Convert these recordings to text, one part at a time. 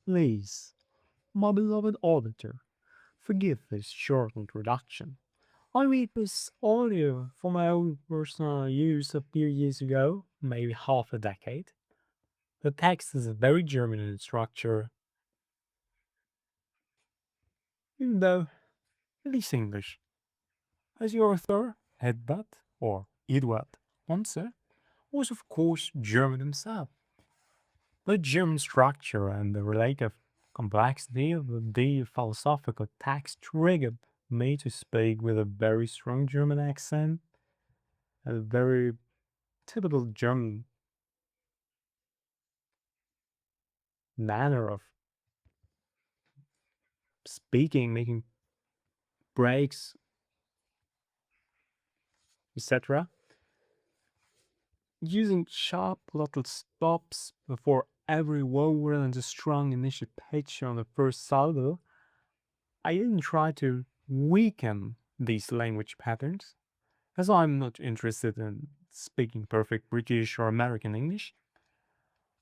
Please, my beloved auditor, forgive this short introduction. I made this audio for my own personal use a few years ago, maybe half a decade. The text is very German in structure, even though it is English. As the author, Edward or Eduard Conze, was of course German himself. The German structure and the relative complexity of the philosophical text triggered me to speak with a very strong German accent, a very typical German manner of speaking, making breaks, etc. Using sharp little stops before every vowel and a strong initial pitch on the first syllable, I didn't try to weaken these language patterns, as I'm not interested in speaking perfect British or American English.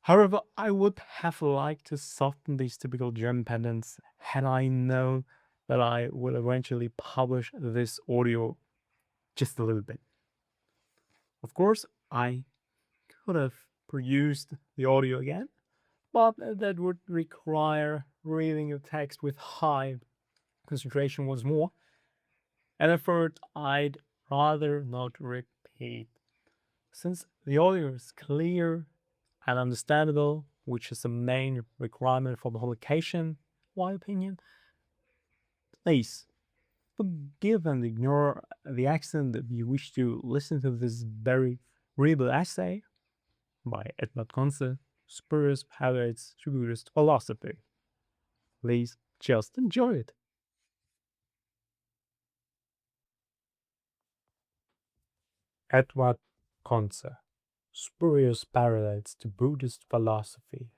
However, I would have liked to soften these typical German patterns had I known that I would eventually publish this audio just a little bit. Of course, I could have produced the audio again, but that would require reading the text with high concentration once more, an effort I'd rather not repeat. Since the audio is clear and understandable, which is the main requirement for publication, in my opinion, please forgive and ignore the accent if you wish to listen to this very readable essay by Edward Conze, Spurious Parrots to Buddhist Philosophy. Please just enjoy it. Edward Conze, Spurious Parallels to Buddhist Philosophy.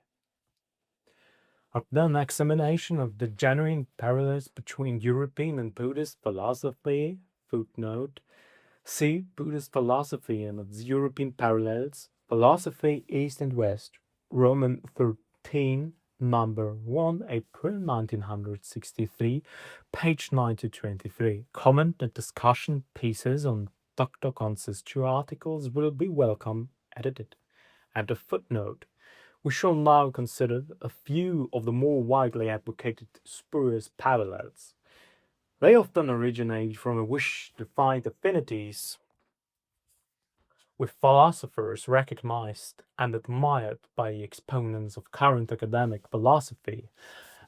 After an examination of the genuine parallels between European and Buddhist philosophy, footnote, see Buddhist philosophy and its European parallels, Philosophy East and West, Roman 13, number 1, April 1963, page 9 to 23. Comment and discussion pieces on Dr. Conze's two articles will be welcome, edited. And a footnote. We shall now consider a few of the more widely advocated spurious parallels. They often originate from a wish to find affinities with philosophers recognized and admired by the exponents of current academic philosophy,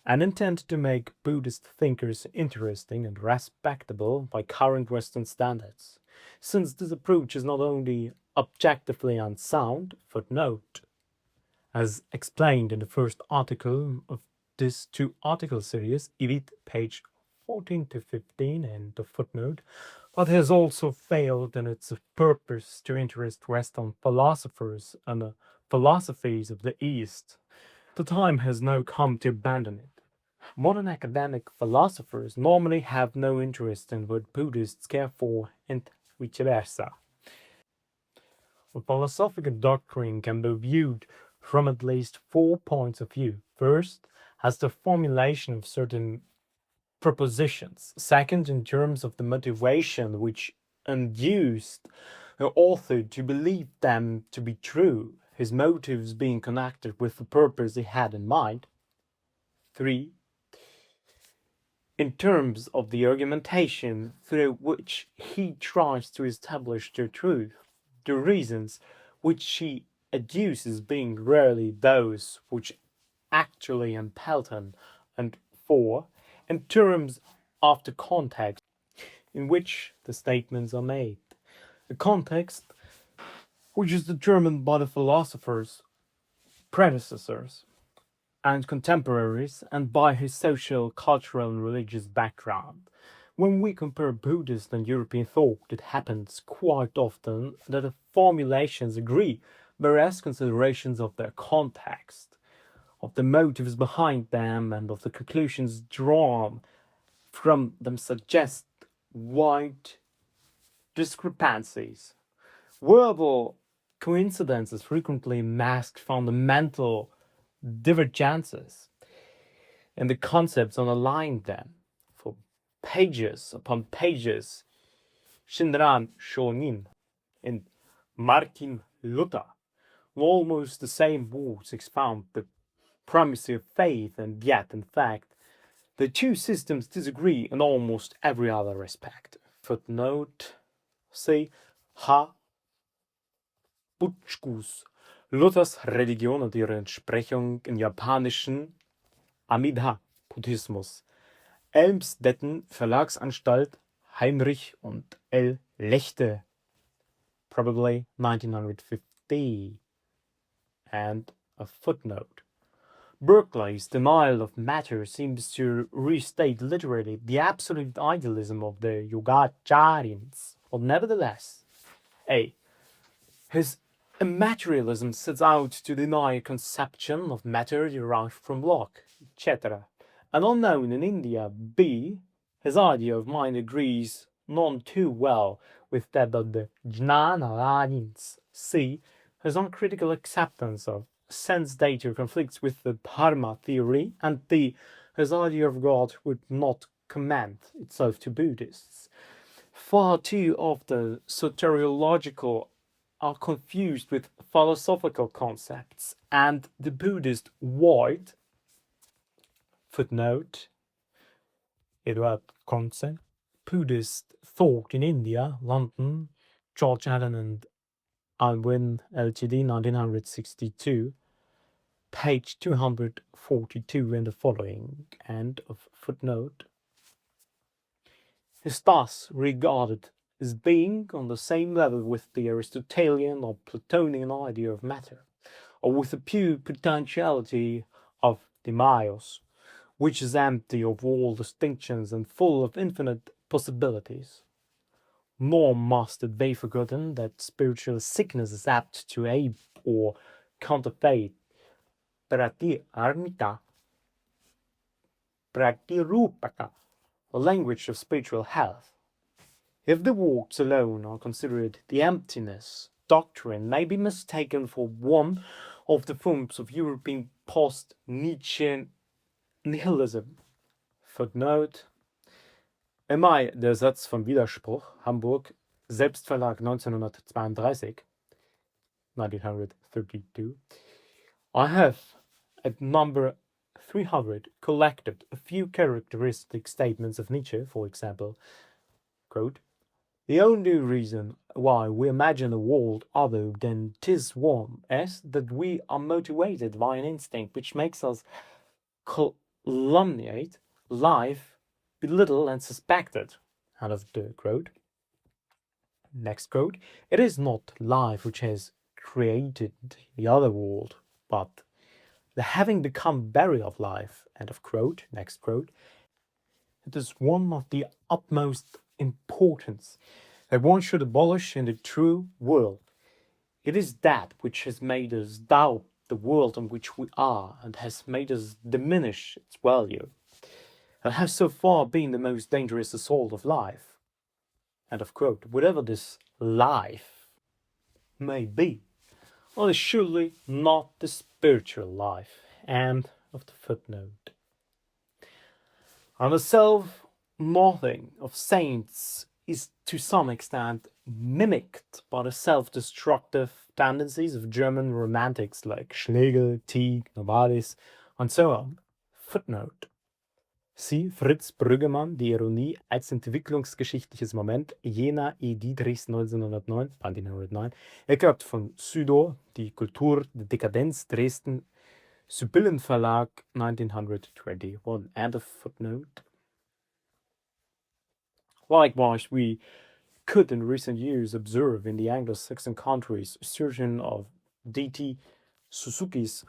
and intend to make Buddhist thinkers interesting and respectable by current Western standards, since this approach is not only objectively unsound, footnote, as explained in the first article of this two-article series, edit page 14 to 15 and the footnote, but has also failed in its purpose to interest Western philosophers and the philosophies of the East. The time has now come to abandon it. Modern academic philosophers normally have no interest in what Buddhists care for, and vice versa. A philosophical doctrine can be viewed from at least 4 points of view. First, as the formulation of certain propositions. Second, in terms of the motivation which induced the author to believe them to be true, his motives being connected with the purpose he had in mind. 3. In terms of the argumentation through which he tries to establish the truth, the reasons which he adduces being rarely those which actually impel him, and 4. In terms of the context in which the statements are made, a context which is determined by the philosophers, predecessors, and contemporaries, and by his social, cultural, and religious background. When we compare Buddhist and European thought, it happens quite often that the formulations agree, whereas considerations of their context, of the motives behind them, and of the conclusions drawn from them suggest wide discrepancies. Verbal coincidences frequently mask fundamental divergences. and the concepts underlying them for pages upon pages. Shinran Shonin and Martin Luther, in almost the same words, expound the primacy of faith, and yet, in fact, the two systems disagree in almost every other aspect. Footnote C. H. Butchkus, Luthers Religion und ihre Entsprechung in japanischen Amida-Buddhismus. Elmstetten Verlagsanstalt Heinrich und L. Lechte, probably 1950. And a footnote. Berkeley's denial of matter seems to restate literally the absolute idealism of the Yogacarins. But nevertheless, A. His immaterialism sets out to deny a conception of matter derived from Locke, etc. And unknown in India, B. His idea of mind agrees none too well with that of the Jnanarins. C. His uncritical acceptance of sense data conflicts with the Dharma theory, and D. His idea of God would not commend itself to Buddhists. Far too often soteriological are confused with philosophical concepts, and the Buddhist void, footnote, Edward Conze, Buddhist thought in India, London, George Allen and Alwyn Ltd, 1962, page 242 and the following, end of footnote, is thus regarded as being on the same level with the Aristotelian or Platonian idea of matter, or with the pure potentiality of Timaeus, which is empty of all distinctions and full of infinite possibilities. Nor must it be forgotten that spiritual sickness is apt to ape or counterfeit pratirmita, pratirupaka, the language of spiritual health. If the works alone are considered, the emptiness doctrine may be mistaken for one of the forms of European post-Nietzschean nihilism. Footnote. Im Mai der Satz vom Widerspruch, Hamburg, Selbstverlag 1932, 1932, I have, at number 300, collected a few characteristic statements of Nietzsche, for example, quote, "The only reason why we imagine a world other than 'tis one is that we are motivated by an instinct which makes us calumniate life, belittle and suspect it." End of the quote. Next quote, "It is not life which has created the other world, but the having become buried of life." End of quote. Next quote, "It is one of the utmost importance that one should abolish in the true world. It is that which has made us doubt the world in which we are, and has made us diminish its value, and has so far been the most dangerous assault of life." End of quote. Whatever this life may be, well, it's surely not the spiritual life. End of the footnote. And the self-nothing of saints is to some extent mimicked by the self-destructive tendencies of German romantics like Schlegel, Tieck, Novalis, and so on. Footnote. See Fritz Brüggemann, Die Ironie als entwicklungsgeschichtliches Moment, Jena, E. Dietrichs 1909, Eckert von Südow, Die Kultur der Dekadenz, Dresden, Sibyllen Verlag, 1921. End of footnote. Likewise, we could in recent years observe in the Anglo-Saxon countries a surgeon of D.T. Suzuki's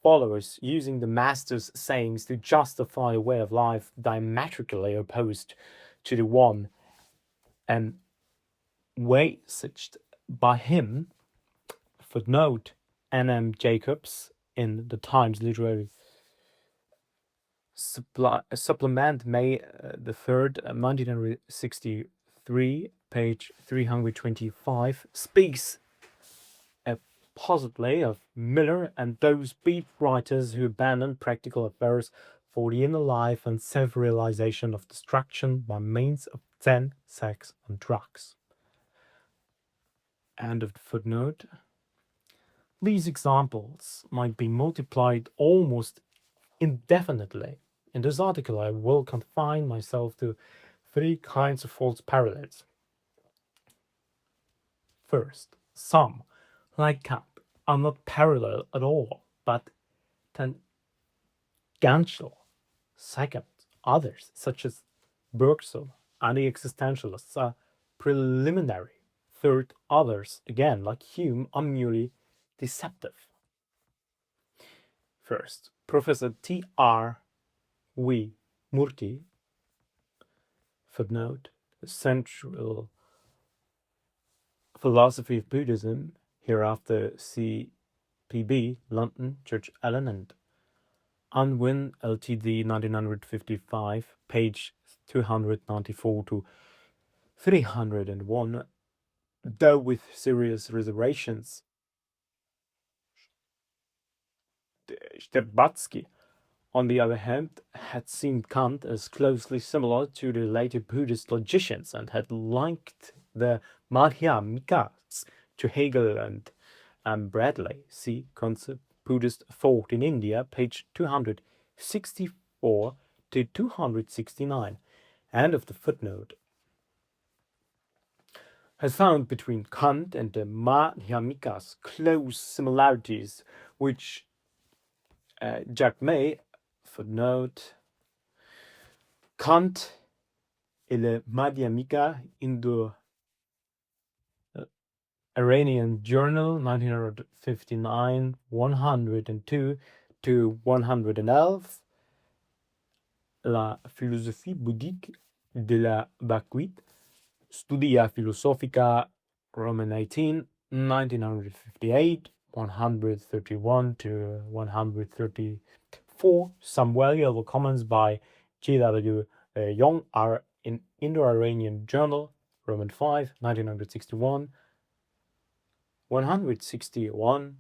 followers using the master's sayings to justify a way of life diametrically opposed to the one envisaged by him. Footnote, N.M. Jacobs in the Times Literary Supplement, May the 3rd, 1963, page 325, speaks possibly of Miller and those beat writers who abandoned practical affairs for the inner life and self-realization of destruction by means of Zen, sex, and drugs. End of the footnote. These examples might be multiplied almost indefinitely. In this article, I will confine myself to three kinds of false parallels. First, some, like Kant, are not parallel at all, but tangential. Second, others, such as Bergson and the existentialists, are preliminary. Third, others, again, like Hume, are merely deceptive. First, Professor T.R. W. Murthy, footnote, the Central Philosophy of Buddhism, hereafter CPB, London, Church Allen and Unwin, Ltd, 1955, page 294 to 301, though with serious reservations. Shtcherbatsky, on the other hand, had seen Kant as closely similar to the later Buddhist logicians and had linked the Madhyamikas to Hegel and Bradley. See Conze, Buddhist Thought in India, page 264 to 269. End of the footnote. Has found between Kant and the Madhyamikas close similarities, which Jack May, footnote, Kant et le Madhyamika Indo-Iranian Journal, 1959, 102 to 111, La philosophie bouddhique de la vacuité, Studia Philosophica, Roman 18, 1958, 131 to 134. Some valuable comments by G.W. Young are in Indo-Iranian Journal, Roman 5, 1961, 161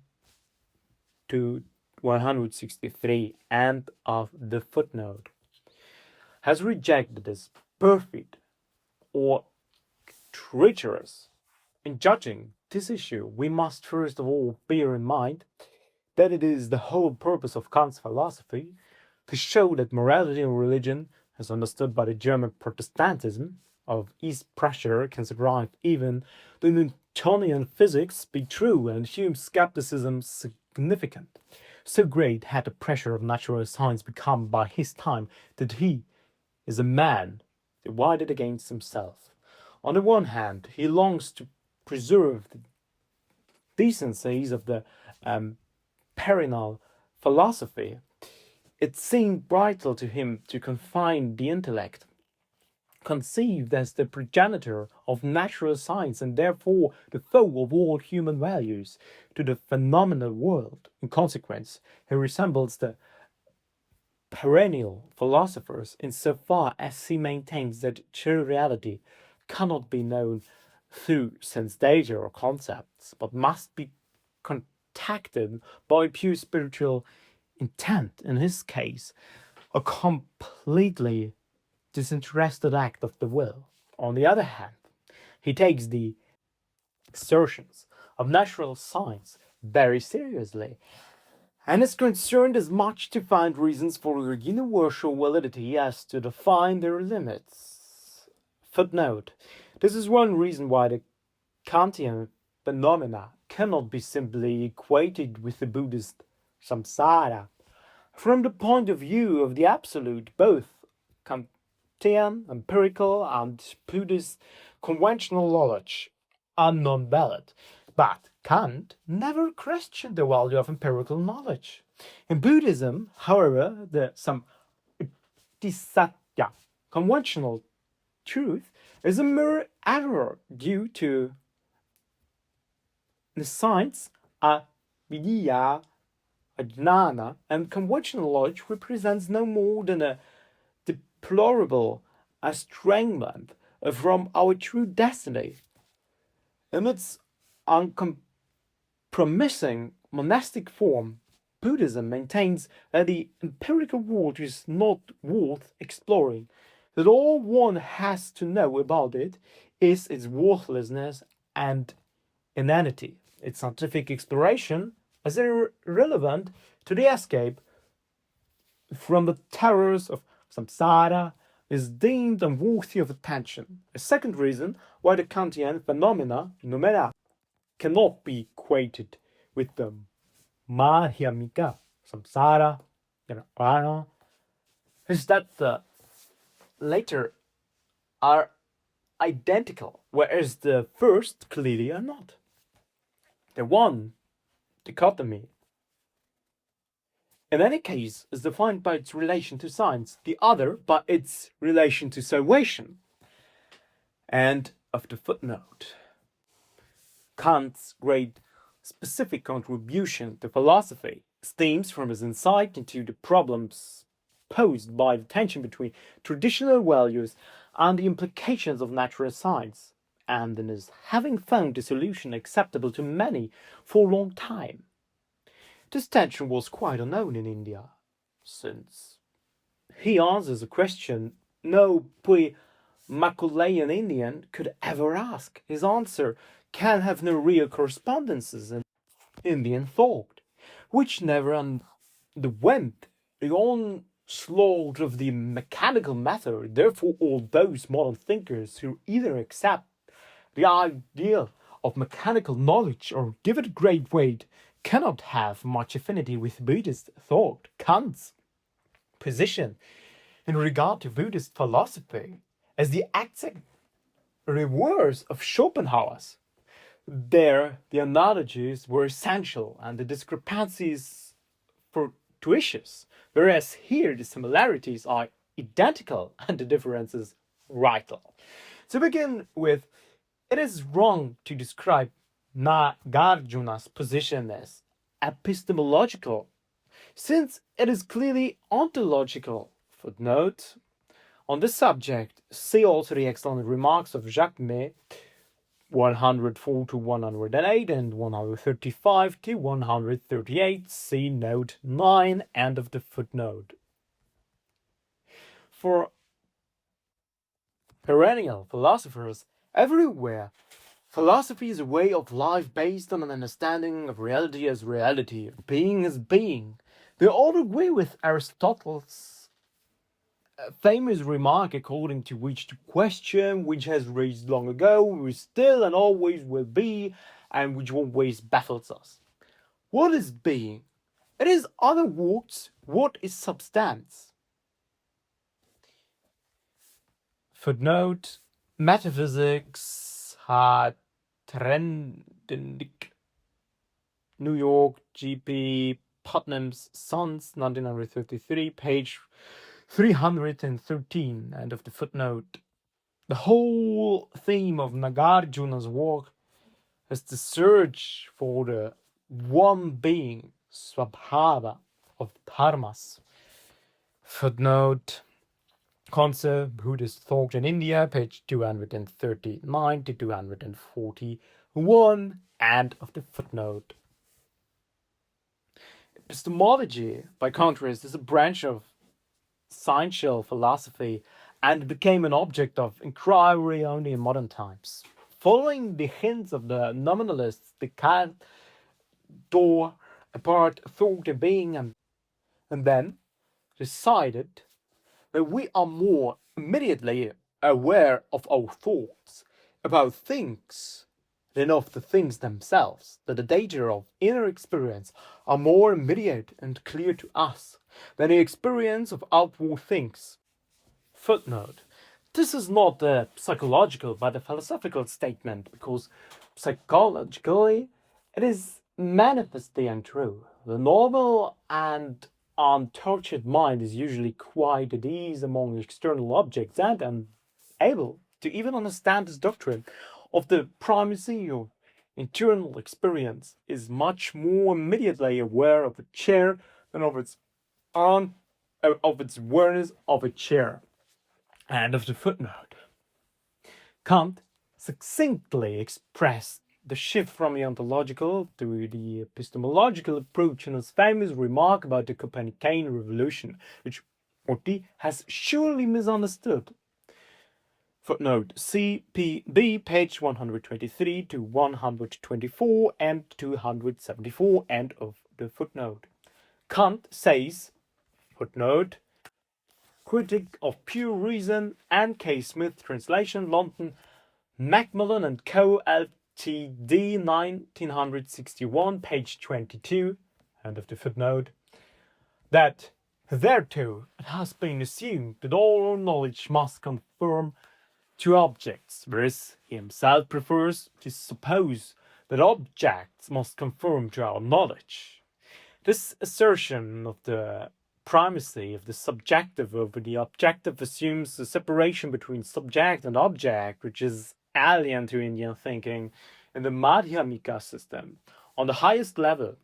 to 163, end of the footnote. Has rejected as perfect or treacherous. In judging this issue, we must first of all bear in mind that it is the whole purpose of Kant's philosophy to show that morality and religion, as understood by the German Protestantism of East Prussia, can survive even the Newtonian physics be true and Hume's skepticism significant. So great had the pressure of natural science become by his time that he is a man divided against himself. On the one hand, he longs to preserve the decencies of the perennial philosophy. It seemed vital to him to confine the intellect, conceived as the progenitor of natural science and therefore the foe of all human values, to the phenomenal world. In consequence, he resembles the perennial philosophers insofar as he maintains that true reality cannot be known through sense data or concepts, but must be contacted by pure spiritual intent. In his case, a completely disinterested act of the will. On the other hand, he takes the assertions of natural science very seriously and is concerned as much to find reasons for their universal validity as to define their limits. Footnote. This is one reason why the Kantian phenomena cannot be simply equated with the Buddhist samsara. From the point of view of the absolute, both Kantian, empirical, and Buddhist conventional knowledge are non-valid. But Kant never questioned the value of empirical knowledge. In Buddhism, however, the samtisatya, conventional truth, is a mere error due to the science avidya, ajnana, and conventional knowledge represents no more than a deplorable estrangement from our true destiny. In its uncompromising monastic form, Buddhism maintains that the empirical world is not worth exploring, that all one has to know about it is its worthlessness and inanity. Its scientific exploration is irrelevant to the escape from the terrors of samsara is deemed unworthy of attention. A second reason why the Kantian phenomena cannot be equated with the Madhyamika samsara nirvana is that the later are identical, whereas the first clearly are not. The one dichotomy in any case is defined by its relation to science, the other by its relation to salvation. End of the footnote. Kant's great specific contribution to philosophy stems from his insight into the problems posed by the tension between traditional values and the implications of natural science, and in his having found a solution acceptable to many for a long time. This tension was quite unknown in India, since he answers a question no pre-Maculayan Indian could ever ask. His answer can have no real correspondences in Indian thought, which never underwent the onslaught of the mechanical method. Therefore, all those modern thinkers who either accept the ideal of mechanical knowledge or give it great weight cannot have much affinity with Buddhist thought. Kant's position in regard to Buddhist philosophy as the exact reverse of Schopenhauer's. There, the analogies were essential and the discrepancies fortuitous, whereas here the similarities are identical and the differences vital. To begin with, it is wrong to describe Nagarjuna's position as epistemological, since it is clearly ontological. Footnote. On this subject, see also the excellent remarks of Jacques May, 104 to 108 and 135 to 138. See note 9, end of the footnote. For perennial philosophers everywhere, philosophy is a way of life based on an understanding of reality as reality, of being as being. They all agree with Aristotle's famous remark according to which the question which has raised long ago is still and always will be, and which always baffles us. What is being? It is, other words, what is substance? Footnote. Metaphysics had Trendendick, New York, G.P. Putnam's Sons, 1933, page 313, end of the footnote. The whole theme of Nagarjuna's work is the search for the one being, Swabhava, of dharmas. Footnote. Conze, Buddhist Thought in India, page 239 to 241, end of the footnote. Epistemology, by contrast, is a branch of sciential philosophy and became an object of inquiry only in modern times. Following the hints of the nominalists, Descartes tore apart thought and being and then decided that we are more immediately aware of our thoughts about things than of the things themselves, that the data of inner experience are more immediate and clear to us than the experience of outward things. Footnote. This is not a psychological but a philosophical statement, because psychologically it is manifestly untrue. The normal and untortured mind is usually quite at ease among external objects and unable to even understand this doctrine of the primacy of internal experience, is much more immediately aware of a chair than of its awareness of a chair. End of the footnote. Kant succinctly expressed the shift from the ontological to the epistemological approach in his famous remark about the Copernican revolution, which Morty has surely misunderstood. Footnote CPB, page 123 to 124 and 274, end of the footnote. Kant says, footnote, Critic of Pure Reason and K. Smith, translation, London, Macmillan and Co. Ltd. 1961, page 22, end of the footnote, that thereto it has been assumed that all knowledge must conform to objects, whereas he himself prefers to suppose that objects must conform to our knowledge. This assertion of the primacy of the subjective over the objective assumes a separation between subject and object, which is alien to Indian thinking in the Madhyamika system. On the highest level,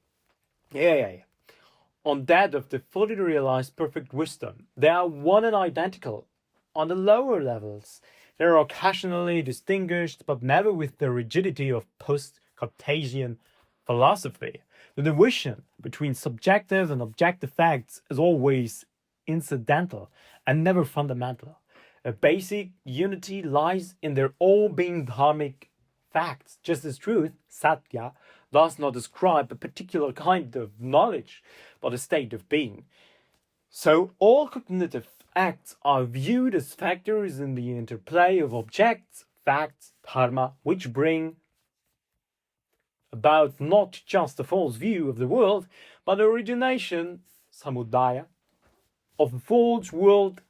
on that of the fully realized perfect wisdom, they are one and identical. On the lower levels, they are occasionally distinguished, but never with the rigidity of post-Cartesian philosophy. The division between subjective and objective facts is always incidental and never fundamental. A basic unity lies in their all being dharmic facts, just as truth, satya, does not describe a particular kind of knowledge, but a state of being. So all cognitive acts are viewed as factors in the interplay of objects, facts, dharma, which bring about not just a false view of the world, but the origination, samudaya, of a false world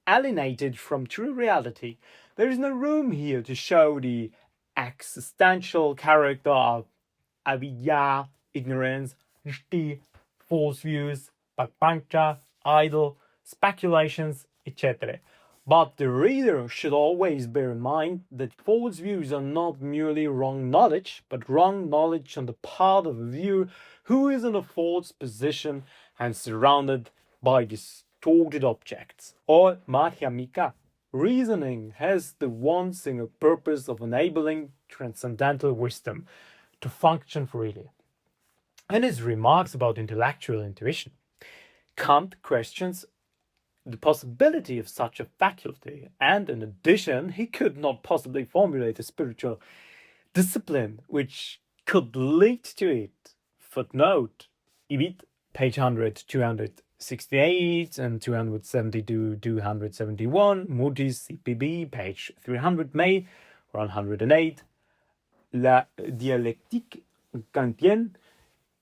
alienated from true reality. There is no room here to show the existential character of avidya, ignorance, rishti, false views, papancha, idle, speculations, etc. But the reader should always bear in mind that false views are not merely wrong knowledge, but wrong knowledge on the part of a viewer who is in a false position and surrounded by distorted objects. Or Madhyamika. Reasoning has the one single purpose of enabling transcendental wisdom to function freely. In his remarks about intellectual intuition, Kant questions the possibility of such a faculty, and in addition, he could not possibly formulate a spiritual discipline which could lead to it. Footnote, Ibid, page 100, 268 and 272, 271, Moody's CPB, page 300, May 108, La dialectique kantienne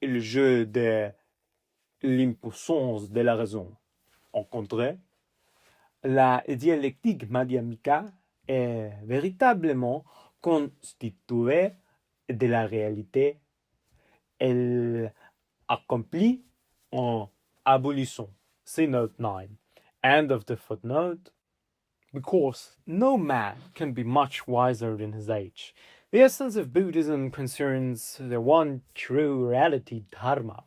et le jeu de l'impuissance de la raison. En contraire, la dialectique madhyamika est véritablement constituée de la réalité. Elle accomplit en abolition. See note 9. End of the footnote. Because no man can be much wiser than his age. The essence of Buddhism concerns the one true reality, dharma,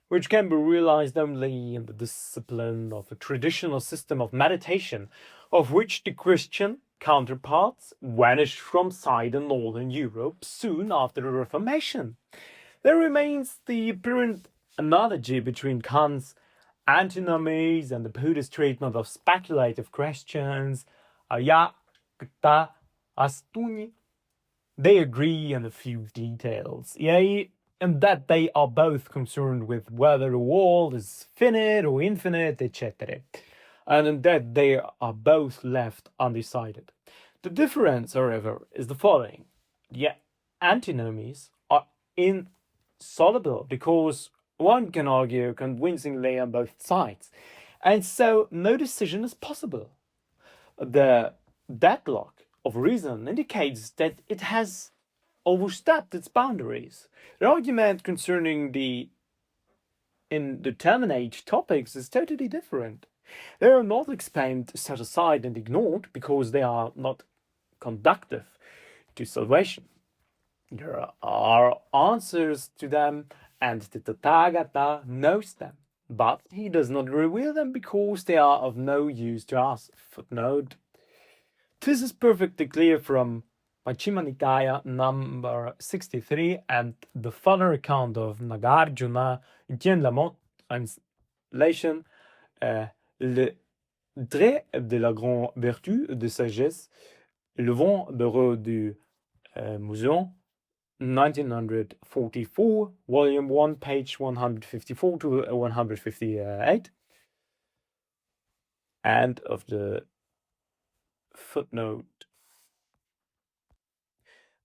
which can be realized only in the discipline of a traditional system of meditation, of which the Christian counterparts vanished from sight in Northern Europe soon after the Reformation. There remains the apparent analogy between Kant's antinomies and the Buddhist treatment of speculative questions, aya, kta, astuni. They agree on a few details, yea, and that they are both concerned with whether the world is finite or infinite, etc., and in that they are both left undecided. The difference, however, is the following. The antinomies are insoluble because one can argue convincingly on both sides, and so no decision is possible. The deadlock of reason indicates that it has overstepped its boundaries. The argument concerning the indeterminate topics is totally different. They are not explained, set aside, and ignored because they are not conducive to salvation. There are answers to them, and the Tathagata knows them, but he does not reveal them because they are of no use to us. Footnote. This is perfectly clear from Majjhima Nikaya number 63, and the further account of Nagarjuna tient la translation, le trait de la grande vertu de sagesse, le vent d'heureux du Muséon, 1944, volume 1, page 154 to 158. End of the footnote.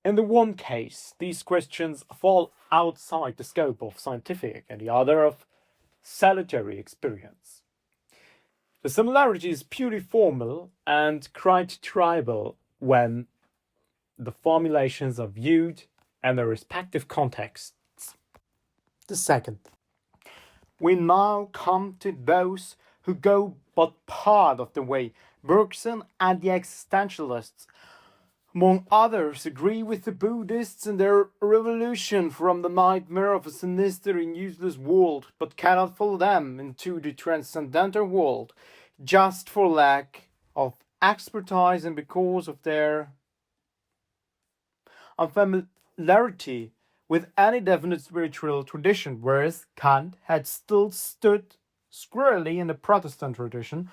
In the one case, these questions fall outside the scope of scientific, and the other of salutary experience. The similarity is purely formal and quite tribal when the formulations are viewed in their respective contexts. The second, we now come to those who go but part of the way. Bergson and the existentialists, among others, agree with the Buddhists in their revolution from the nightmare of a sinister and useless world, but cannot follow them into the transcendental world, just for lack of expertise and because of their unfamiliarity with any definite spiritual tradition, whereas Kant had still stood squarely in the Protestant tradition,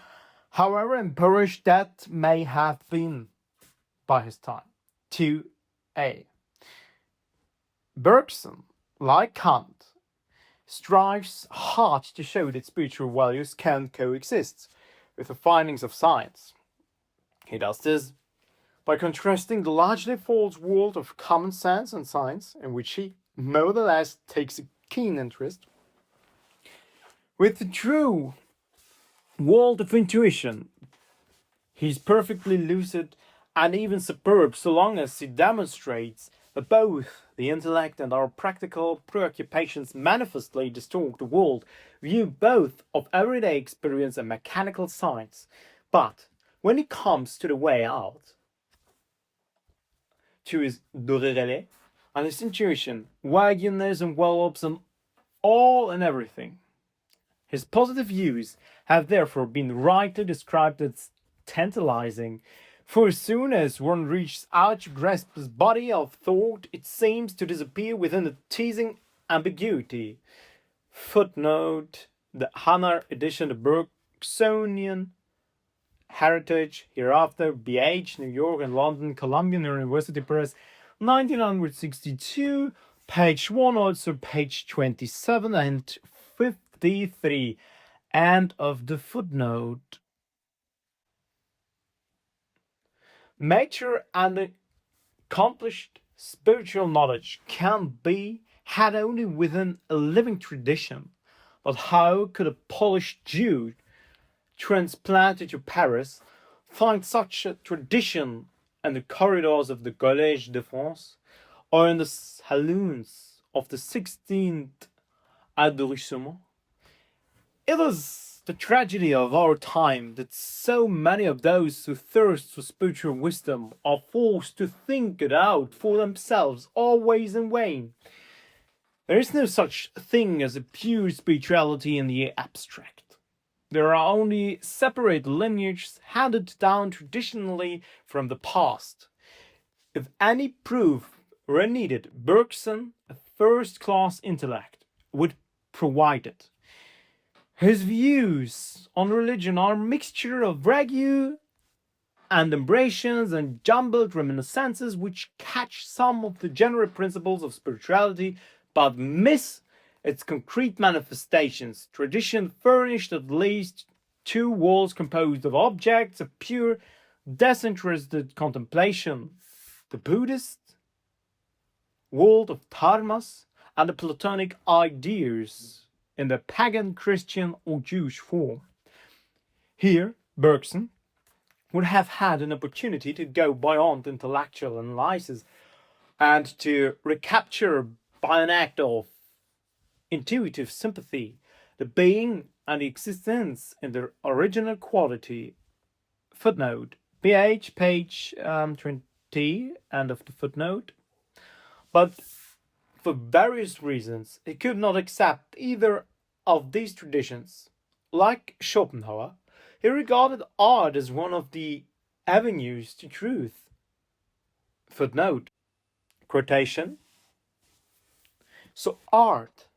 however impoverished that may have been by his time. 2a. Bergson, like Kant, strives hard to show that spiritual values can coexist with the findings of science. He does this by contrasting the largely false world of common sense and science, in which he more or less takes a keen interest, with the true world of intuition. He's perfectly lucid and even superb so long as he demonstrates that both the intellect and our practical preoccupations manifestly distort the world, view both of everyday experience and mechanical science. But when it comes to the way out, to his doré and his intuition, vagueness envelops and all and everything. His positive views have therefore been rightly described as tantalizing, for as soon as one reaches out to grasp his body of thought, it seems to disappear within a teasing ambiguity. Footnote: the Hannar edition of Bergsonian Heritage, hereafter BH, New York and London, Columbia University Press, 1962, page 1, also page 27 and 53. End of the footnote. Mature and accomplished spiritual knowledge can be had only within a living tradition. But how could a polished Jew transplanted to Paris find such a tradition in the corridors of the Collège de France or in the saloons of the 16th arrondissement? It is the tragedy of our time that so many of those who thirst for spiritual wisdom are forced to think it out for themselves, always in vain. There is no such thing as a pure spirituality in the abstract. There are only separate lineages handed down traditionally from the past. If any proof were needed, Bergson, a first-class intellect, would provide it. His views on religion are a mixture of vague and embrations and jumbled reminiscences which catch some of the general principles of spirituality but miss its concrete manifestations. Tradition furnished at least two walls composed of objects of pure, disinterested contemplation: the Buddhist world of dharmas and the Platonic ideas in the pagan, Christian, or Jewish form. Here, Bergson would have had an opportunity to go beyond intellectual analysis and to recapture by an act of intuitive sympathy the being and the existence in their original quality. Footnote: ph page 20, end of the footnote. But for various reasons he could not accept either of these traditions. Like Schopenhauer, he regarded art as one of the avenues to truth. Footnote, quotation. So art,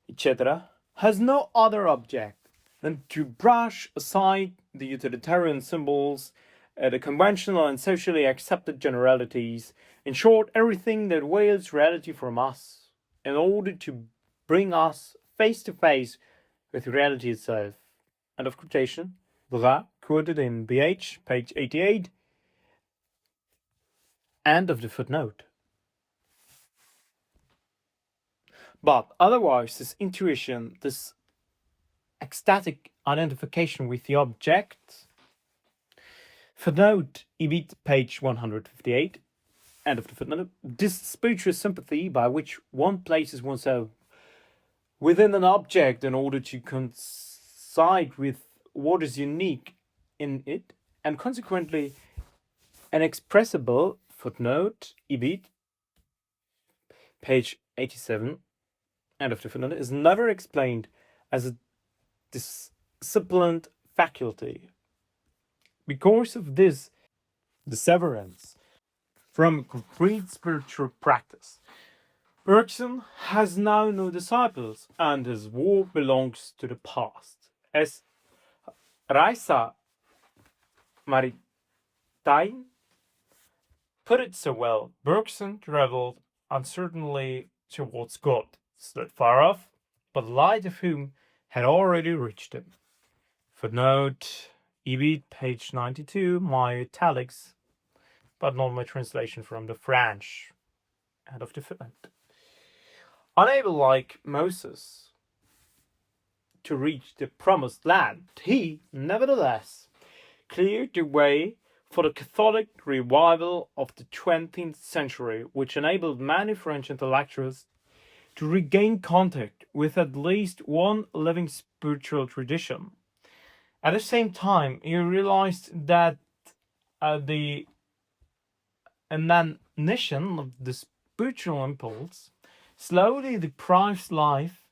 etc., has no other object than to brush aside the utilitarian symbols, the conventional and socially accepted generalities, in short, everything that veils reality from us, in order to bring us face to face with reality itself. End of quotation. Bra, quoted in BH, page 88. End of the footnote. But otherwise, this intuition, this ecstatic identification with the object, footnote EBIT, page 158, end of the footnote, this spiritual sympathy by which one places oneself within an object in order to coincide with what is unique in it, and consequently inexpressible, footnote EBIT, page 87, end of the footnote, is never explained as a disciplined faculty. Because of this disseverance from concrete spiritual practice, Bergson has now no disciples, and his work belongs to the past. As Raisa Maritain put it so well, Bergson traveled uncertainly towards God, stood far off, but the light of whom had already reached him. Footnote EB, page 92, my italics, but not my translation from the French. End of the footnote. Unable, like Moses, to reach the promised land, he, nevertheless, cleared the way for the Catholic revival of the 20th century, which enabled many French intellectuals to regain contact with at least one living spiritual tradition. At the same time, he realized that the emanation of the spiritual impulse slowly deprives life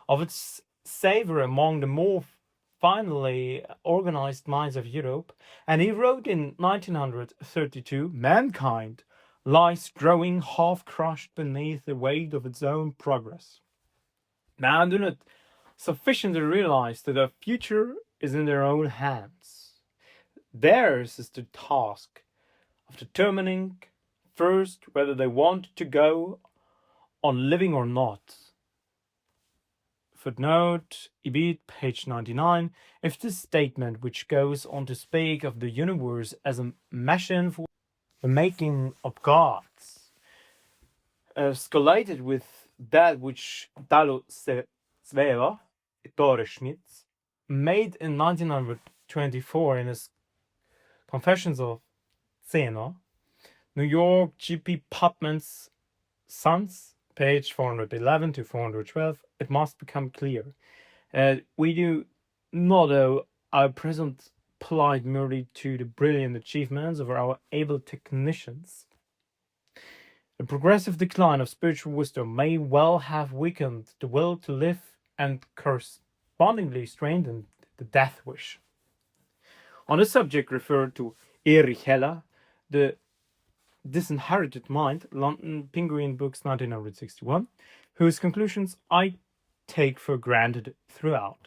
of its savor among the more finely organized minds of Europe, and he wrote in 1932, "Mankind lies growing half-crushed beneath the weight of its own progress. Man do not sufficiently realize that their future is in their own hands. Theirs is the task of determining first whether they want to go on living or not." Footnote EB, page 99. If this statement, which goes on to speak of the universe as a machine for the making of gods, scollated with that which Dalo Sveva, Ettore Schmitz, made in 1924 in his Confessions of Zeno, New York G.P. Putman's Sons, page 411 to 412, it must become clear. We do not owe our present plight merely to the brilliant achievements of our able technicians. The progressive decline of spiritual wisdom may well have weakened the will to live and correspondingly strengthened the death wish. On this subject referred to Erich Heller, The Disinherited Mind, London Penguin Books, 1961, whose conclusions I take for granted throughout.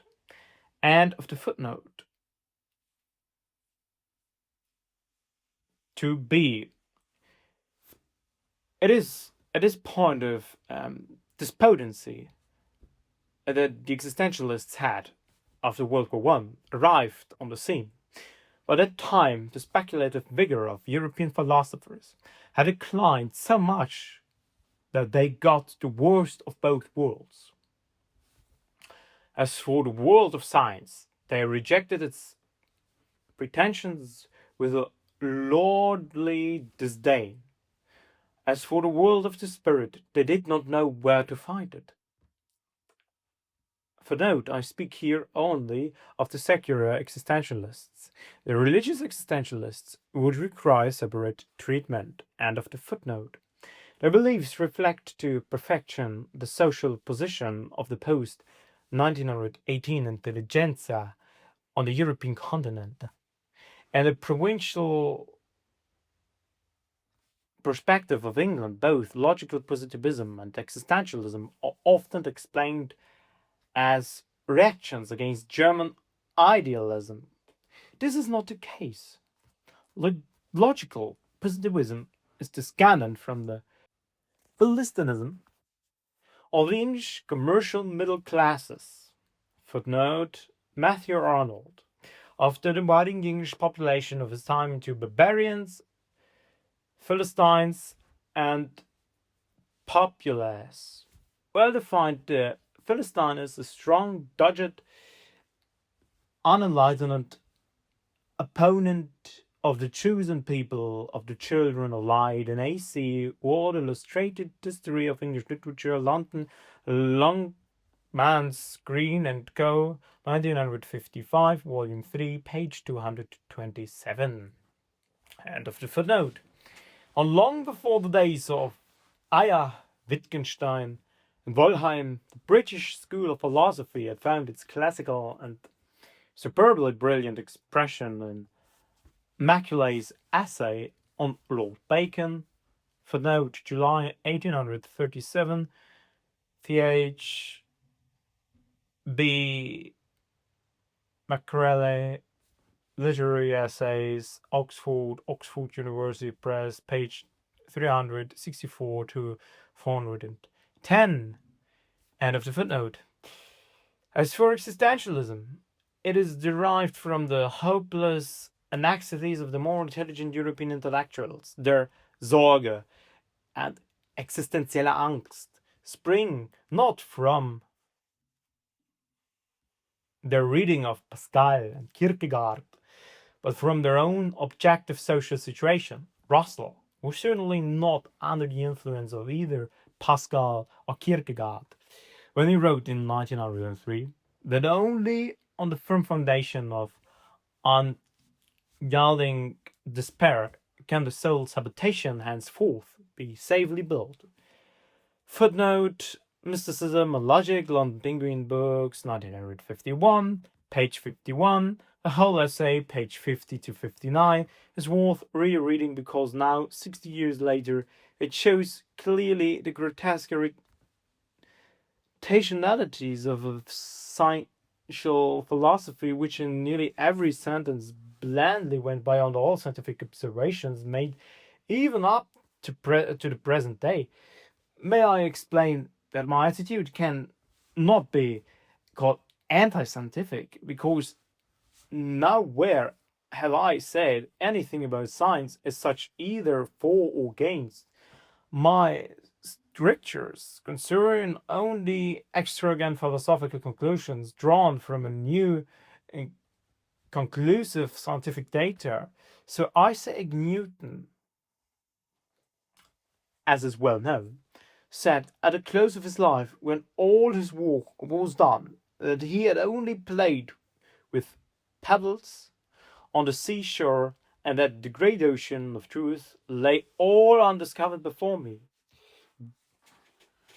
End of the footnote. To be. It is at this point of despondency that the existentialists had, after World War I, arrived on the scene. By that time, the speculative vigor of European philosophers had declined so much that they got the worst of both worlds. As for the world of science, they rejected its pretensions with a lordly disdain. As for the world of the spirit, they did not know where to find it. For note, I speak here only of the secular existentialists. The religious existentialists would require separate treatment. End of the footnote. Their beliefs reflect to perfection the social position of the post-1918 intelligentsia on the European continent, and the provincial perspective of England, both logical positivism and existentialism are often explained as reactions against German idealism. This is not the case. Logical positivism is descendant from the Philistinism of the English commercial middle classes. Footnote Matthew Arnold. After dividing the English population of his time into barbarians, Philistines, and populace. Well defined, the Philistine is a strong, dogged, unenlightened opponent of the chosen people of the children of light, an AC Ward Illustrated History of English Literature, London, Longmans, Green and Co., 1955, Volume 3, page 227. End of the footnote. On long before the days of Aya, Wittgenstein, and Wollheim, the British school of philosophy had found its classical and superbly brilliant expression in Macaulay's essay on Lord Bacon, footnote July 1837, Th. B. Macaulay, Literary Essays, Oxford University Press, page 364 to 410. End of the footnote. As for existentialism, it is derived from the hopeless anxieties of the more intelligent European intellectuals. Their Sorge and existentielle Angst spring not from their reading of Pascal and Kierkegaard, but from their own objective social situation. Russell was certainly not under the influence of either Pascal or Kierkegaard when he wrote in 1903 that only on the firm foundation of unyielding despair can the soul's habitation henceforth be safely built. Footnote Mysticism and Logic, London Penguin Books, 1951, page 51. A whole essay, page 50 to 59, is worth rereading because now, 60 years later, it shows clearly the grotesque irritationalities of a sciential philosophy which in nearly every sentence blandly went beyond all scientific observations made even up to the present day. May I explain that my attitude can not be called anti-scientific because nowhere have I said anything about science as such either for or against. My strictures concern only extravagant philosophical conclusions drawn from a new and conclusive scientific data. So Isaac Newton, as is well known, said at the close of his life, when all his work was done, that he had only played with pebbles on the seashore and that the great ocean of truth lay all undiscovered before me.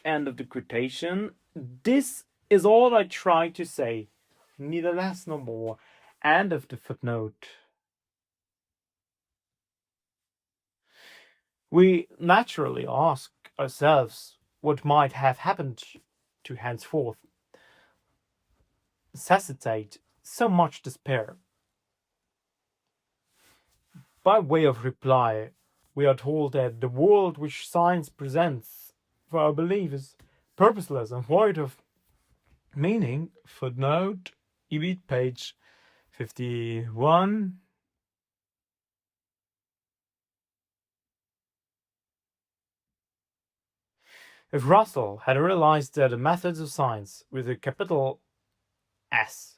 End of the quotation. This is all I try to say, neither less nor more. End of the footnote. We naturally ask ourselves what might have happened to henceforth necessitate so much despair. By way of reply, we are told that the world which science presents for our belief is purposeless and void of meaning. Footnote, EBIT, page 51. If Russell had realized that the methods of science with a capital S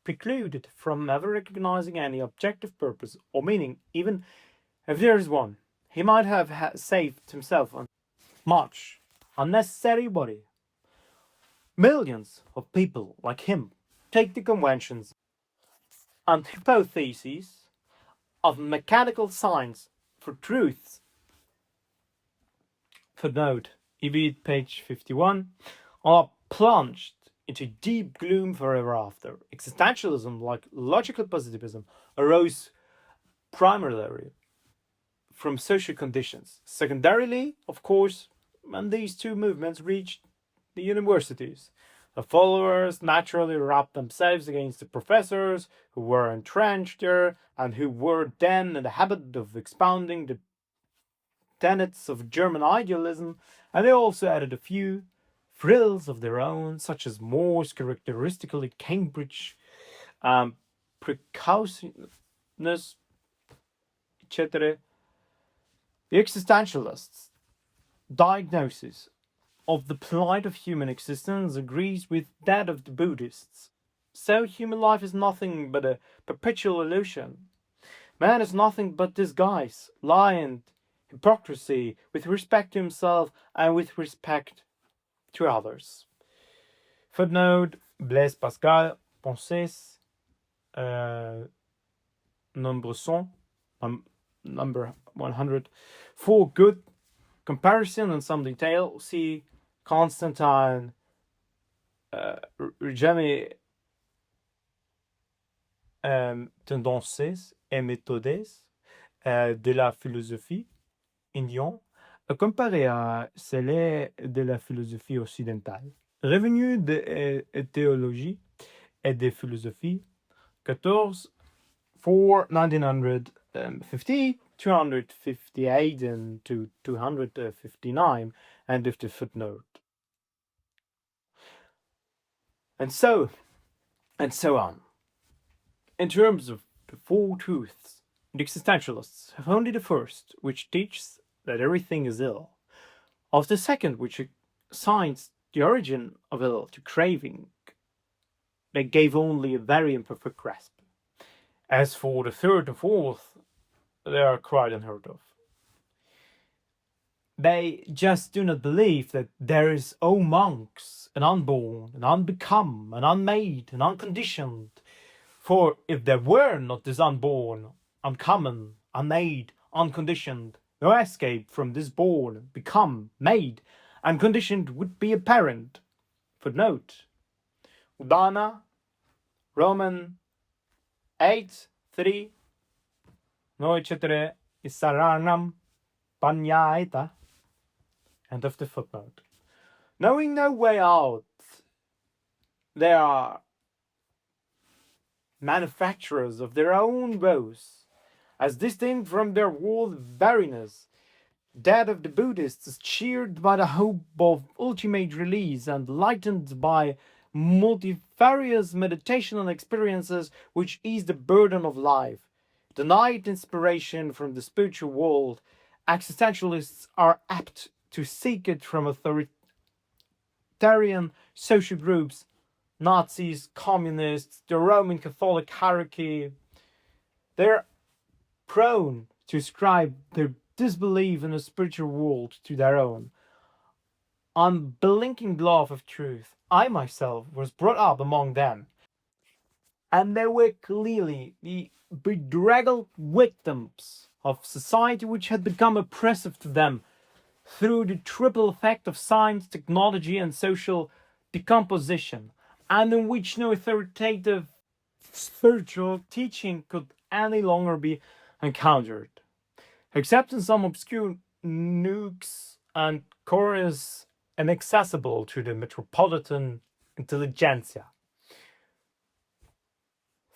precluded from ever recognizing any objective purpose or meaning, even if there is one, he might have saved himself much unnecessary worry. Millions of people like him take the conventions and hypotheses of mechanical science for truths. Footnote, EB page 51, are plunged into deep gloom forever after. Existentialism, like logical positivism, arose primarily from social conditions. Secondarily, of course, when these two movements reached the universities, the followers naturally wrapped themselves against the professors who were entrenched there and who were then in the habit of expounding the tenets of German idealism, and they also added a few frills of their own, such as More's characteristically Cambridge precociousness, etc. The existentialists' diagnosis of the plight of human existence agrees with that of the Buddhists. So human life is nothing but a perpetual illusion. Man is nothing but disguise, lie, and hypocrisy with respect to himself and with respect to others. Footnote: Blaise Pascal, Pensées, number 100, number 100. For good comparison and some detail, see Constantine Regime Tendances et Méthodes de la philosophie indienne, comparé à celle de la philosophie occidentale. Revenu de théologie et de philosophie, 14 for 1950, 258 and to 259, end of the footnote. And so on. In terms of the four truths, the existentialists have only the first, which teaches that everything is ill. Of the second, which assigns the origin of ill to craving, they gave only a very imperfect grasp. As for the third and fourth, they are quite unheard of. They just do not believe that there is, O monks, an unborn, an unbecome, an unmade, an unconditioned. For if there were not this unborn, uncommon, unmade, unconditioned, no escape from this born, become, made, and conditioned would be apparent. Footnote: Udana, Roman 8:3, Noicere Isaranam Panyaeta. End of the footnote. Knowing no way out, they are manufacturers of their own woes, as distinct from their world weariness. That of the Buddhists is cheered by the hope of ultimate release and lightened by multifarious meditational experiences which ease the burden of life. Denied inspiration from the spiritual world, existentialists are apt to seek it from authoritarian social groups, Nazis, communists, the Roman Catholic hierarchy. They're prone to ascribe their disbelief in the spiritual world to their own unblinking love of truth. I myself was brought up among them, and they were clearly the bedraggled victims of society which had become oppressive to them through the triple effect of science, technology, and social decomposition, and in which no authoritative spiritual teaching could any longer be encountered, except in some obscure nooks and corners inaccessible to the metropolitan intelligentsia.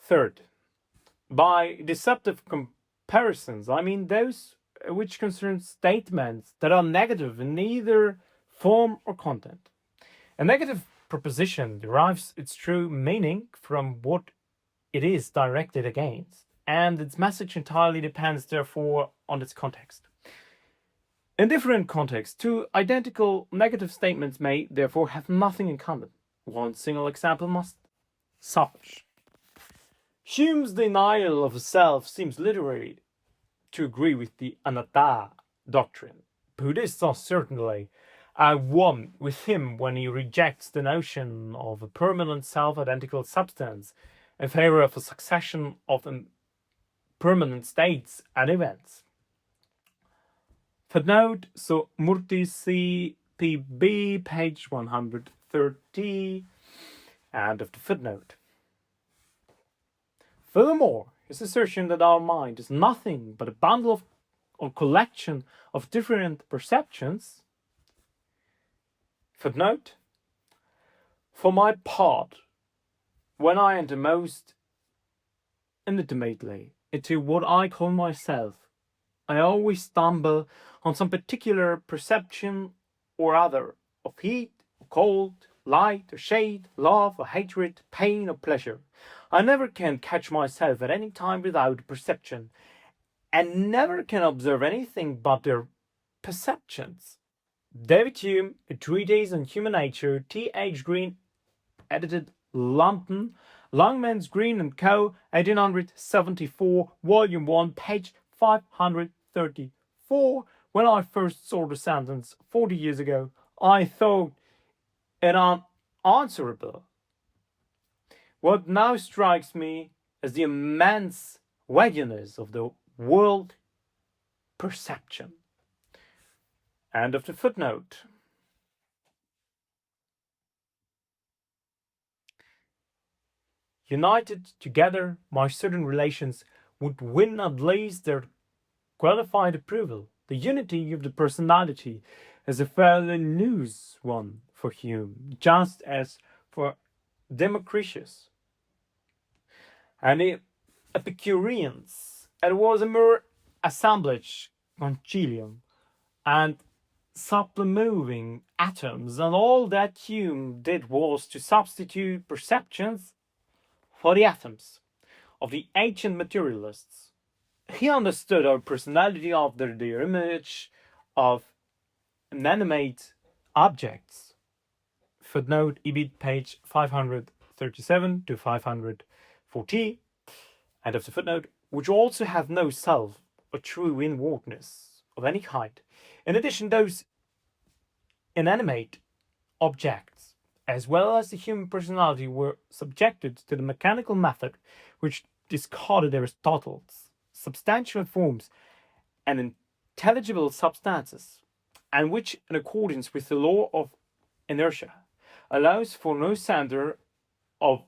Third, by deceptive comparisons, I mean those which concern statements that are negative in neither form or content. A negative proposition derives its true meaning from what it is directed against, and its message entirely depends, therefore, on its context. In different contexts, two identical negative statements may, therefore, have nothing in common. One single example must suffice. Hume's denial of a self seems literally to agree with the anatta doctrine. Buddhists are certainly one with him when he rejects the notion of a permanent self-identical substance in favor of a succession of impermanent states and events. Footnote: so Murti CPB, page 130, end of the footnote. Furthermore, his assertion that our mind is nothing but a bundle of or collection of different perceptions. Footnote: for my part, when I enter most intimately into what I call myself, I always stumble on some particular perception or other of heat, or cold, light, or shade, love, or hatred, pain, or pleasure. I never can catch myself at any time without perception, and never can observe anything but their perceptions. David Hume, A Treatise on Human Nature, T.H. Green, edited London, Longmans, Green and Co., 1874, Volume 1, page 534. When I first saw the sentence 40 years ago, I thought it unanswerable. What now strikes me as the immense vagueness of the world perception. End of the footnote. United together, my certain relations would win at least their qualified approval. The unity of the personality is a fairly loose one for Hume, just as for Democritus and the Epicureans. It was a mere assemblage, concilium, and subliming atoms, and all that Hume did was to substitute perceptions for the atoms of the ancient materialists. He understood our personality after the image of inanimate objects. Footnote EB page 537 to 540. End of the footnote, which also have no self or true inwardness of any kind. In addition, those inanimate objects, as well as the human personality, were subjected to the mechanical method which discarded Aristotle's substantial forms and intelligible substances, and which, in accordance with the law of inertia, allows for no center of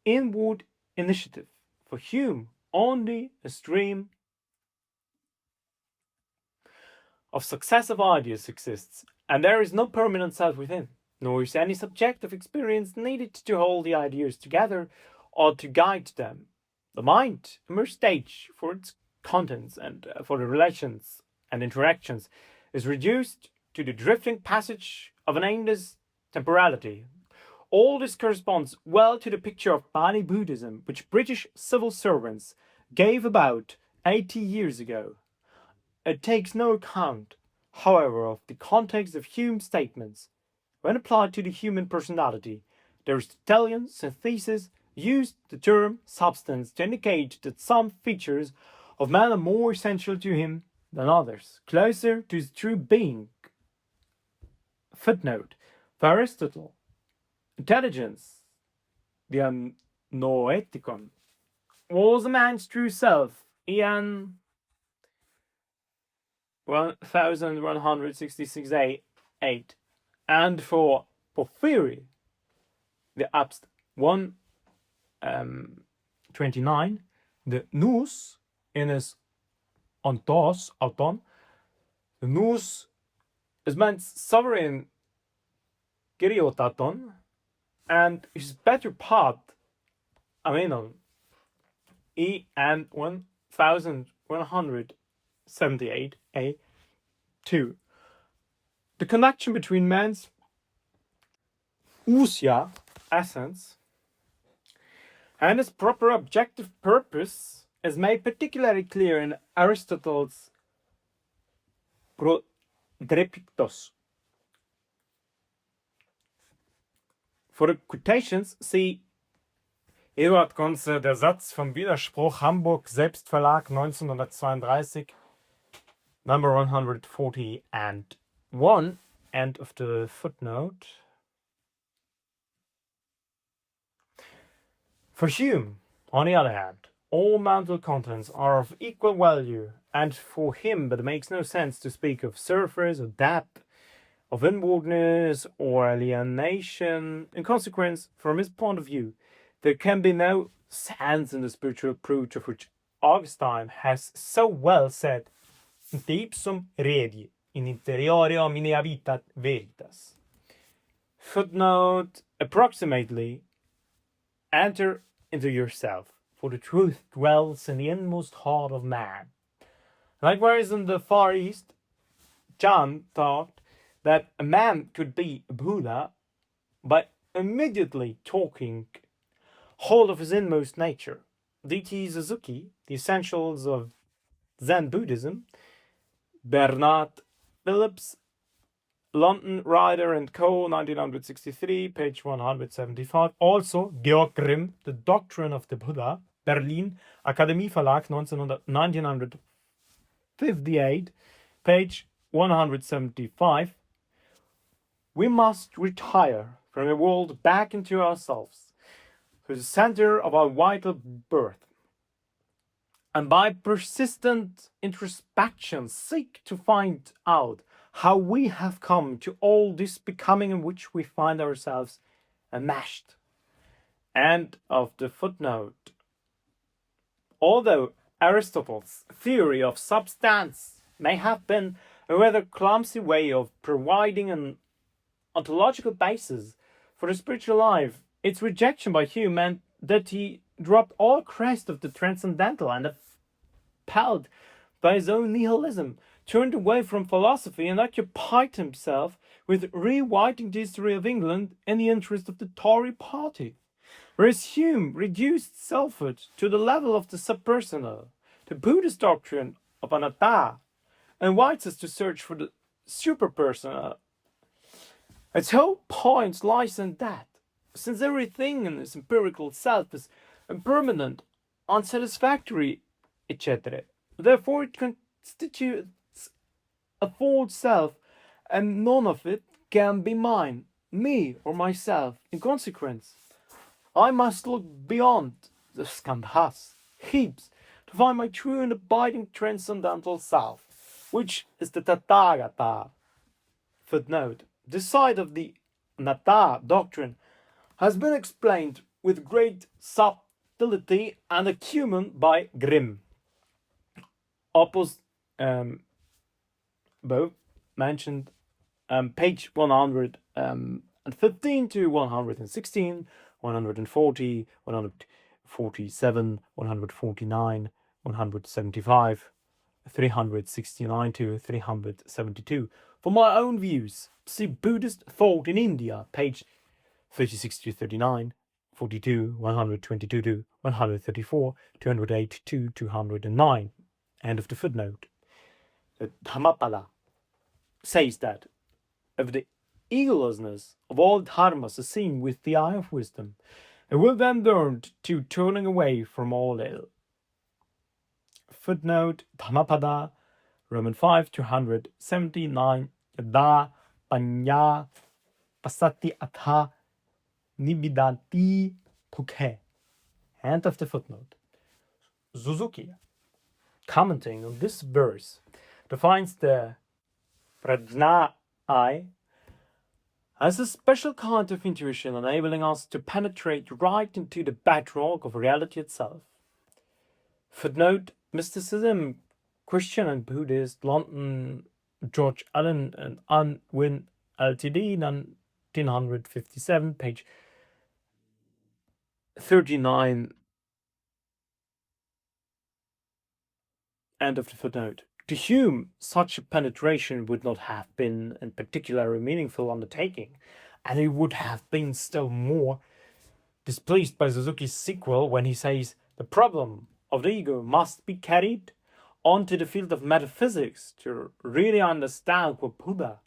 inward initiative. For Hume, only a stream of successive ideas exists, and there is no permanent self within, nor is any subjective experience needed to hold the ideas together or to guide them. The mind, a mere stage for its contents and for the relations and interactions, is reduced to the drifting passage of an aimless temporality. All this corresponds well to the picture of body Buddhism which British civil servants gave about 80 years ago. It takes no account, however, of the context of Hume's statements. When applied to the human personality, the Aristotelian synthesis used the term substance to indicate that some features of man are more essential to him than others, closer to his true being. Footnote: for Aristotle, intelligence, the noetikon, was a man's true self. Ian 1166 8. And for Porphyry, the abst 129, the nous in his ontos, auton, the nous is man's sovereign geriotaton, and his better part, amenon, and 1178 a2. The connection between man's ousia, essence, and his proper objective purpose is made particularly clear in Aristotle's Prodrepticos. For the quotations, see Eduard Conze, Der Satz vom Widerspruch, Hamburg, Selbstverlag, 1932, number 141, end of the footnote. For Hume, on the other hand, all mental contents are of equal value, and for him it makes no sense to speak of surface or depth, of inwardness or alienation. In consequence, from his point of view, there can be no sense in the spiritual approach of which Augustine has so well said, de ipsum redi in interiore omnia habitat veritas. Footnote: approximately, enter into yourself, for the truth dwells in the inmost heart of man. Likewise, in the Far East, John thought that a man could be a Buddha by immediately taking hold of his inmost nature. D.T. Suzuki, The Essentials of Zen Buddhism, Bernard Phillips, London, Ryder and Co., 1963, page 175. Also, Georg Grimm, The Doctrine of the Buddha, Berlin, Akademie Verlag, 1958, page 175. We must retire from the world back into ourselves, to the center of our vital birth, and by persistent introspection seek to find out how we have come to all this becoming in which we find ourselves enmeshed. End of the footnote. Although Aristotle's theory of substance may have been a rather clumsy way of providing an ontological basis for the spiritual life, its rejection by Hume meant that he dropped all crest of the transcendental and, appelled by his own nihilism, turned away from philosophy and occupied himself with rewriting the history of England in the interest of the Tory party. Whereas Hume reduced selfhood to the level of the subpersonal, the Buddhist doctrine of anatta invites us to search for the superpersonal. Its whole point lies in that, since everything in this empirical self is impermanent, unsatisfactory, etc., therefore it constitutes a false self, and none of it can be mine, me, or myself. In consequence, I must look beyond the skandhas, heaps, to find my true and abiding transcendental self, which is the Tathagata. Footnote: this side of the Anatta doctrine has been explained with great subtlety and acumen by Grimm. Opus both mentioned page 115 to 116, 140, 147, 149, 175, 369 to 372. For my own views, see Buddhist Thought in India, page 36 to 39, 42, 122 to 134, 208 to 209. End of the footnote. The Dhammapada says that if the egolessness of all dharmas is seen with the eye of wisdom, it will then learn to turning away from all ill. Footnote: Dhammapada, Roman 5, 279, Yada Panya Pasati Atha Nibidanti Pukhe. End of the footnote. Suzuki, commenting on this verse, defines the prajna eye as a special kind of intuition enabling us to penetrate right into the bedrock of reality itself. Footnote: Mysticism, Christian and Buddhist, London, George Allen and Unwin Ltd, 1957, page 39. End of the footnote. To Hume, such a penetration would not have been in particular a meaningful undertaking, and he would have been still more displeased by Suzuki's sequel when he says the problem of the ego must be carried onto the field of metaphysics to really understand what Buddha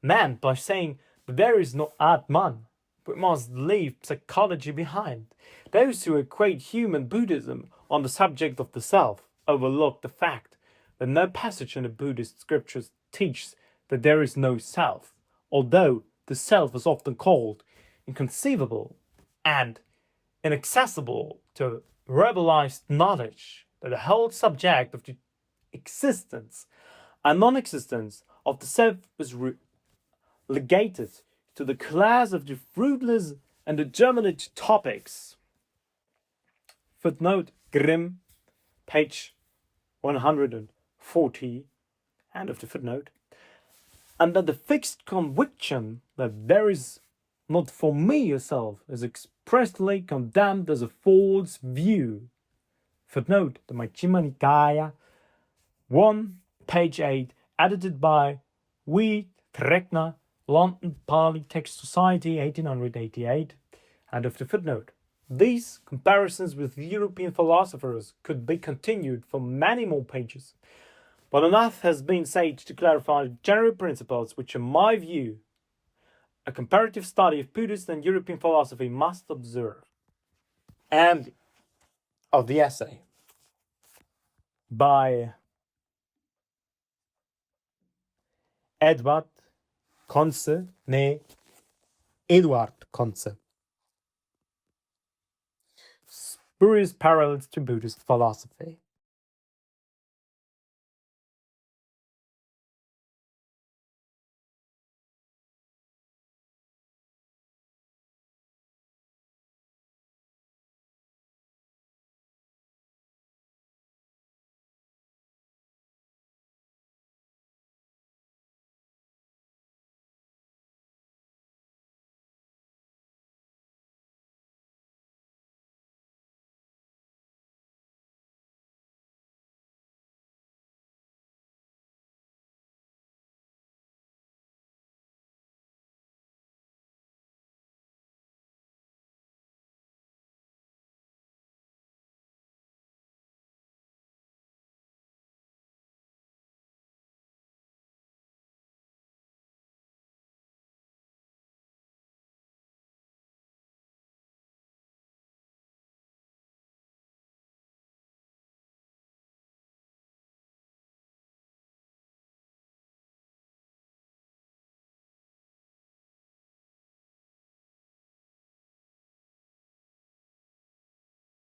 meant by saying that there is no Atman. We must leave psychology behind. Those who equate human Buddhism on the subject of the self overlook the fact that no passage in the Buddhist scriptures teaches that there is no self, although the self is often called inconceivable and inaccessible to rebelized knowledge, that the whole subject of the existence and non-existence of the self is relegated to the class of the fruitless and determinate topics. Footnote: Grimm, page 140, end of the footnote, and that the fixed conviction that there is not for me yourself is expressly condemned as a false view. Footnote, the Majjhima Nikaya, 1, page 8, edited by W. Trekna, London Pali Text Society, 1888. End of the footnote. These comparisons with European philosophers could be continued for many more pages, but enough has been said to clarify general principles which, in my view, a comparative study of Buddhist and European philosophy must observe. End of the essay by Edward Conze, nee, Eduard Conze. Spurious parallels to Buddhist philosophy.